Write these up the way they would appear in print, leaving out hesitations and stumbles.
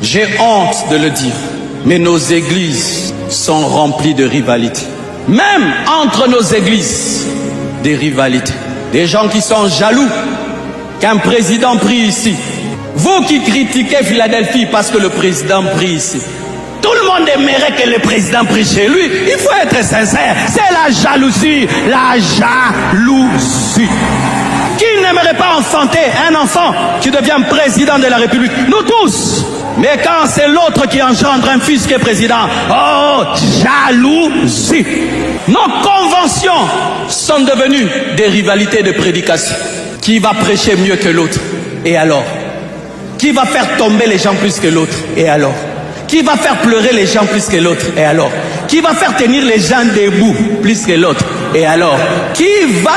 J'ai honte de le dire, mais nos églises sont remplies de rivalités. Même entre nos églises, des rivalités. Des gens qui sont jaloux qu'un président prie ici. Vous qui critiquez Philadelphie parce que le président prie ici. Tout le monde aimerait que le président prie chez lui. Il faut être sincère. C'est la jalousie. La jalousie. Qui n'aimerait pas enfanter un enfant qui devient président de la République? Nous tous. Mais quand c'est l'autre qui engendre un fils qui est président, oh, jalousie. Nos conventions sont devenues des rivalités de prédication. Qui va prêcher mieux que l'autre? Et alors? Qui va faire tomber les gens plus que l'autre? Et alors? Qui va faire pleurer les gens plus que l'autre? Et alors? Qui va faire tenir les gens debout plus que l'autre? Et alors? Qui va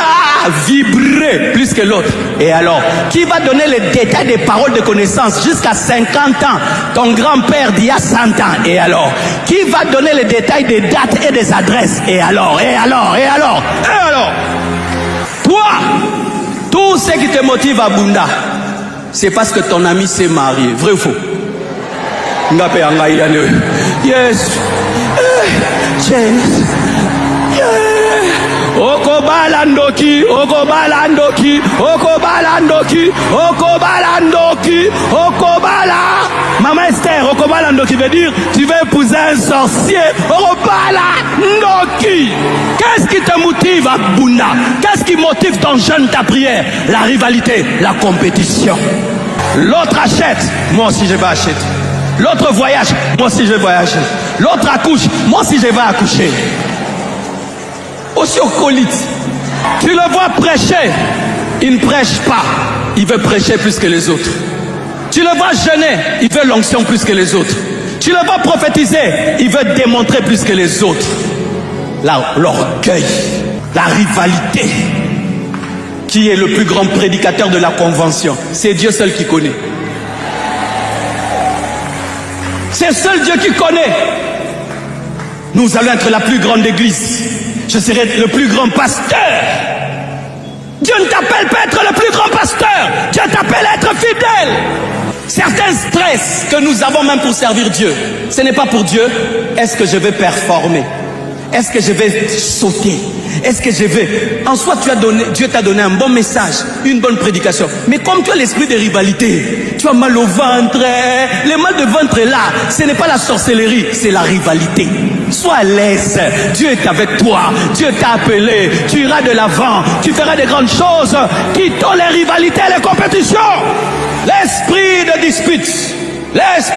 vibrer plus que l'autre? Et alors? Qui va donner les détails des paroles de connaissance jusqu'à 50 ans? Ton grand-père d'il y a 100 ans. Et alors? Qui va donner les détails des dates et des adresses? Et alors? Et alors? Et alors? Et alors? Toi, tout ce qui te motive à Bunda, c'est parce que ton ami s'est marié. Vrai ou faux? Yes. Okobalandoki, Okobalandoki, Okobalandoki, Okobalandoki, Okobala. Maman Esther, Okobalandoki veut dire tu veux épouser un sorcier. Okobalandoki. Qu'est-ce qui te motive à Bunda? Qu'est-ce qui motive ton jeûne, ta prière? La rivalité, la compétition. L'autre achète, moi aussi je vais acheter. L'autre voyage, moi aussi je vais voyager. L'autre accouche, moi aussi je vais accoucher. Aussi au colite. Tu le vois prêcher, il ne prêche pas. Il veut prêcher plus que les autres. Tu le vois jeûner, il veut l'onction plus que les autres. Tu le vois prophétiser, il veut démontrer plus que les autres. L'orgueil, la rivalité. Qui est le plus grand prédicateur de la convention? C'est Dieu seul qui connaît. C'est seul Dieu qui connaît. Nous allons être la plus grande église. Je serai le plus grand pasteur. Dieu ne t'appelle pas être le plus grand pasteur. Dieu t'appelle à être fidèle. Certains stress que nous avons même pour servir Dieu, ce n'est pas pour Dieu. Est-ce que je vais performer? Est-ce que je vais sauter? Est-ce que je vais... En soi, Dieu t'a donné un bon message, une bonne prédication. Mais comme tu as l'esprit de rivalité, tu as mal au ventre. Le mal de ventre est là. Ce n'est pas la sorcellerie, c'est la rivalité. Sois à l'aise. Dieu est avec toi. Dieu t'a appelé. Tu iras de l'avant. Tu feras de grandes choses. Quittons les rivalités et les compétitions. L'esprit de dispute. L'esprit